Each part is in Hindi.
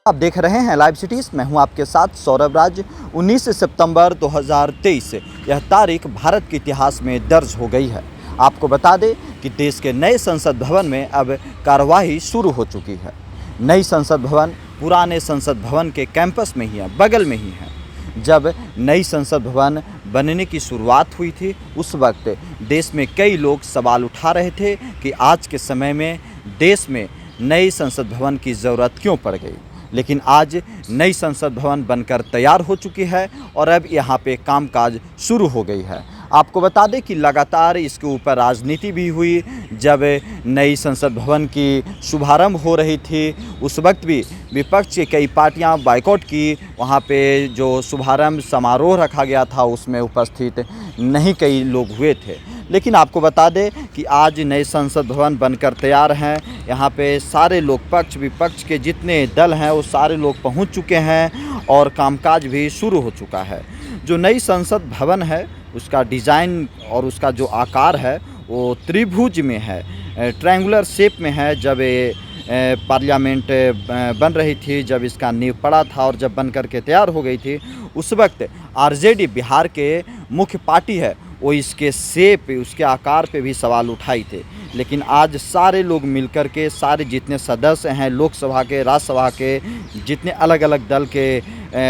आप देख रहे हैं लाइव सिटीज़। मैं हूं आपके साथ सौरभ राज। 19 सितंबर 2023 यह तारीख भारत के इतिहास में दर्ज हो गई है। आपको बता दें कि देश के नए संसद भवन में अब कार्यवाही शुरू हो चुकी है। नई संसद भवन पुराने संसद भवन के कैंपस में ही है, बगल में ही है। जब नई संसद भवन बनने की शुरुआत हुई थी उस वक्त देश में कई लोग सवाल उठा रहे थे कि आज के समय में देश में नई संसद भवन की ज़रूरत क्यों पड़ गई। लेकिन आज नई संसद भवन बनकर तैयार हो चुकी है और अब यहाँ पे कामकाज शुरू हो गई है। आपको बता दें कि लगातार इसके ऊपर राजनीति भी हुई। जब नई संसद भवन की शुभारंभ हो रही थी उस वक्त भी विपक्ष की कई पार्टियां बायकॉट की। वहाँ पे जो शुभारंभ समारोह रखा गया था उसमें उपस्थित नहीं कई लोग हुए थे। लेकिन आपको बता दें कि आज नए संसद भवन बनकर तैयार हैं। यहाँ पे सारे लोग, पक्ष विपक्ष के जितने दल हैं वो सारे लोग पहुँच चुके हैं और कामकाज भी शुरू हो चुका है। जो नई संसद भवन है उसका डिज़ाइन और उसका जो आकार है वो त्रिभुज में है, ट्रायंगुलर शेप में है। जब पार्लियामेंट बन रही थी, जब इसका नींव पड़ा था और जब बन कर के तैयार हो गई थी उस वक्त आरजेडी बिहार के मुख्य पार्टी है वो इसके शेप, उसके आकार पे भी सवाल उठाई थे। लेकिन आज सारे लोग मिलकर के, सारे जितने सदस्य हैं लोकसभा के, राज्यसभा के, जितने अलग अलग दल के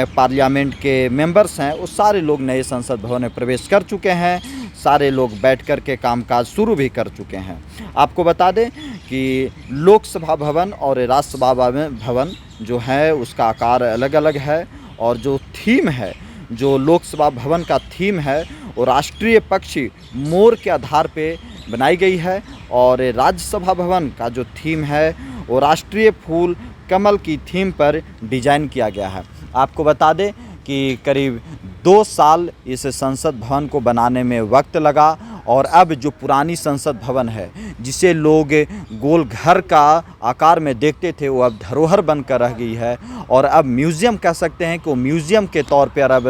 पार्लियामेंट के मेंबर्स हैं वो सारे लोग नए संसद भवन में प्रवेश कर चुके हैं। सारे लोग बैठ कर के कामकाज शुरू भी कर चुके हैं। आपको बता दें कि लोकसभा भवन और राज्यसभा भवन जो है उसका आकार अलग अलग है और जो थीम है, जो लोकसभा भवन का थीम है वो राष्ट्रीय पक्षी मोर के आधार पे बनाई गई है और राज्यसभा भवन का जो थीम है वो राष्ट्रीय फूल कमल की थीम पर डिज़ाइन किया गया है। आपको बता दें कि करीब 2 साल इस संसद भवन को बनाने में वक्त लगा और अब जो पुरानी संसद भवन है जिसे लोग गोल घर का आकार में देखते थे वो अब धरोहर बनकर रह गई है और अब म्यूज़ियम कह सकते हैं कि वो म्यूज़ियम के तौर पर अब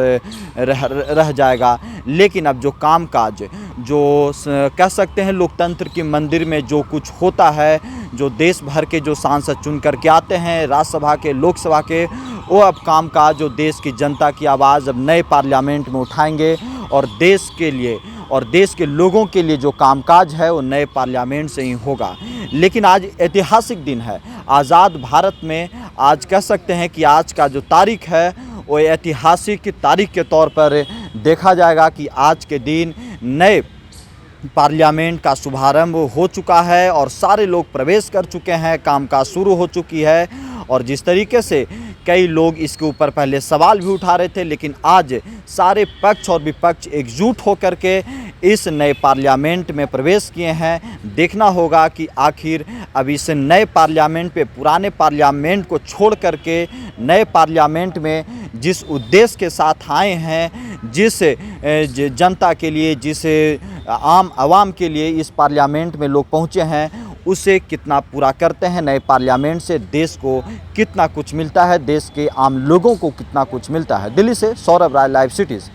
रह जाएगा। लेकिन अब जो कामकाज, जो कह सकते हैं लोकतंत्र की मंदिर में जो कुछ होता है, जो देश भर के जो सांसद चुन करके आते हैं राज्यसभा के, लोकसभा के, वो अब कामकाज जो देश की जनता की आवाज़ अब नए पार्लियामेंट में उठाएंगे और देश के लिए और देश के लोगों के लिए जो कामकाज है वो नए पार्लियामेंट से ही होगा। लेकिन आज ऐतिहासिक दिन है आज़ाद भारत में। आज कह सकते हैं कि आज का जो तारीख है वो ऐतिहासिक तारीख के तौर पर देखा जाएगा कि आज के दिन नए पार्लियामेंट का शुभारंभ हो चुका है और सारे लोग प्रवेश कर चुके हैं, कामकाज शुरू हो चुकी है। और जिस तरीके से कई लोग इसके ऊपर पहले सवाल भी उठा रहे थे, लेकिन आज सारे पक्ष और विपक्ष एकजुट होकर के इस नए पार्लियामेंट में प्रवेश किए हैं। देखना होगा कि आखिर अब इस नए पार्लियामेंट पे पुराने पार्लियामेंट को छोड़ करके नए पार्लियामेंट में जिस उद्देश्य के साथ आए हैं, जिस जनता के लिए, जिस आम आवाम के लिए इस पार्लियामेंट में लोग पहुँचे हैं उसे कितना पूरा करते हैं। नए पार्लियामेंट से देश को कितना कुछ मिलता है, देश के आम लोगों को कितना कुछ मिलता है। दिल्ली से सौरभ राय, लाइव सिटीज़।